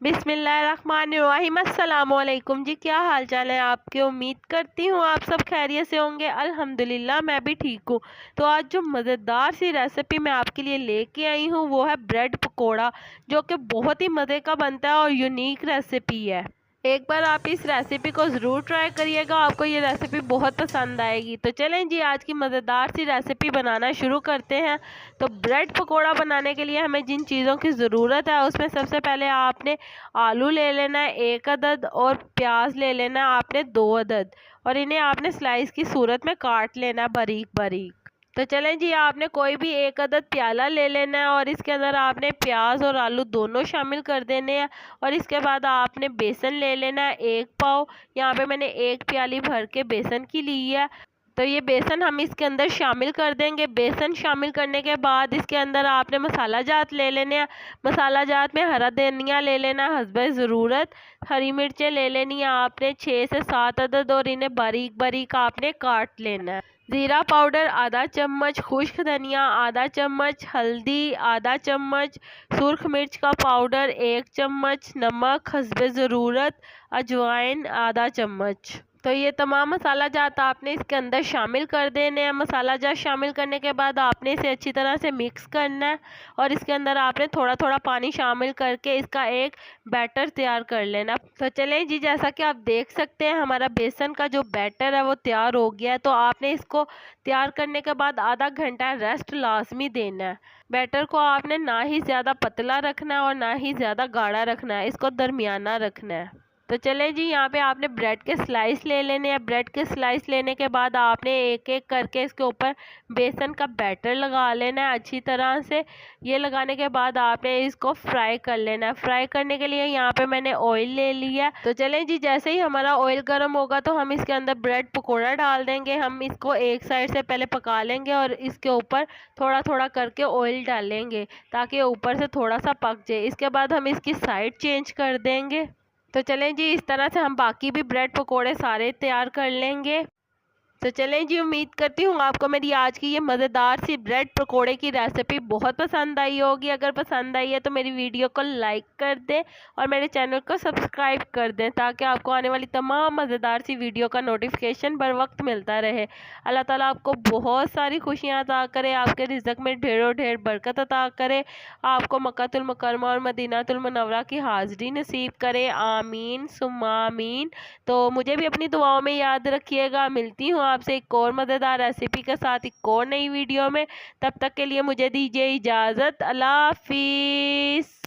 बिस्मिल्लाहिर्रहमानिर्रहीम। अस्सलामुअलैकुम जी, क्या हाल चाल है आपके। उम्मीद करती हूँ आप सब खैरियत से होंगे। अल्हम्दुलिल्लाह मैं भी ठीक हूँ। तो आज जो मज़ेदार सी रेसिपी मैं आपके लिए लेके आई हूँ वो है ब्रेड पकोड़ा, जो कि बहुत ही मज़े का बनता है और यूनिक रेसिपी है। एक बार आप इस रेसिपी को ज़रूर ट्राई करिएगा, आपको ये रेसिपी बहुत पसंद आएगी। तो चलें जी, आज की मज़ेदार सी रेसिपी बनाना शुरू करते हैं। तो ब्रेड पकोड़ा बनाने के लिए हमें जिन चीज़ों की ज़रूरत है उसमें सबसे पहले आपने आलू ले लेना है 1 अदद, और प्याज ले लेना है आपने 2 अदद, और इन्हें आपने स्लाइस की सूरत में काट लेना है बारीक बारीक। तो चलें जी, आपने कोई भी 1 अदद प्याला ले लेना है और इसके अंदर आपने प्याज और आलू दोनों शामिल कर देने हैं। और इसके बाद आपने बेसन ले लेना है 1 पाव। यहाँ पे मैंने 1 प्याली भर के बेसन की ली है। तो ये बेसन हम इसके अंदर शामिल कर देंगे। बेसन शामिल करने के बाद इसके अंदर आपने मसाला जात ले लेने हैं। मसाला जात में हरा धनिया ले लेना हस्बे ज़रूरत। हरी मिर्चें ले लेनी है आपने 6 से 7 अदद, और इन्हें बारीक बारीक आपने काट लेना है। ज़ीरा पाउडर आधा चम्मच, खुश्क धनिया आधा चम्मच, हल्दी आधा चम्मच, सुर्ख मिर्च का पाउडर 1 चम्मच, नमक हस्बे ज़रूरत, अजवाइन आधा चम्मच। तो ये तमाम मसाला जात आपने इसके अंदर शामिल कर देने हैं। मसाला जात शामिल करने के बाद आपने इसे अच्छी तरह से मिक्स करना है, और इसके अंदर आपने थोड़ा थोड़ा पानी शामिल करके इसका एक बैटर तैयार कर लेना। तो चलें जी, जैसा कि आप देख सकते हैं हमारा बेसन का जो बैटर है वो तैयार हो गया है। तो आपने इसको तैयार करने के बाद आधा घंटा रेस्ट लाजमी देना है। बैटर को आपने ना ही ज़्यादा पतला रखना है और ना ही ज़्यादा गाढ़ा रखना है, इसको दरमियाना रखना है। तो चले जी, यहाँ पे आपने ब्रेड के स्लाइस ले लेने हैं। ब्रेड के स्लाइस लेने के बाद आपने एक एक करके इसके ऊपर बेसन का बैटर लगा लेना है अच्छी तरह से। ये लगाने के बाद आपने इसको फ्राई कर लेना है। फ्राई करने के लिए यहाँ पे मैंने ऑयल ले लिया। तो चलें जी, जैसे ही हमारा ऑयल गर्म होगा तो हम इसके अंदर ब्रेड पकौड़ा डाल देंगे। हम इसको एक साइड से पहले पका लेंगे और इसके ऊपर थोड़ा थोड़ा करके ऑयल डालेंगे ताकि ऊपर से थोड़ा सा पक जाए। इसके बाद हम इसकी साइड चेंज कर देंगे। तो चलें जी, इस तरह से हम बाकी भी ब्रेड पकोड़े सारे तैयार कर लेंगे। तो चलें जी, उम्मीद करती हूँ आपको मेरी आज की ये मज़ेदार सी ब्रेड पकोड़े की रेसिपी बहुत पसंद आई होगी। अगर पसंद आई है तो मेरी वीडियो को लाइक कर दें और मेरे चैनल को सब्सक्राइब कर दें, ताकि आपको आने वाली तमाम मज़ेदार सी वीडियो का नोटिफिकेशन बर वक्त मिलता रहे। अल्लाह ताला आपको बहुत सारी खुशियाँ अता करे, आपके रिज़्क़ में ढेरों ढेर बरकत अता करे, आपको मक्कातुल मुकर्रमा और मदीनातुल मुनव्वरा की हाज़िरी नसीब करे। आमीन सुम्मा आमीन। तो मुझे भी अपनी दुआओं में याद रखिएगा। मिलती हूँ आपसे एक और मज़ेदार रेसिपी के साथ एक और नई वीडियो में। तब तक के लिए मुझे दीजिए इजाज़त। अल्लाह हाफिज़।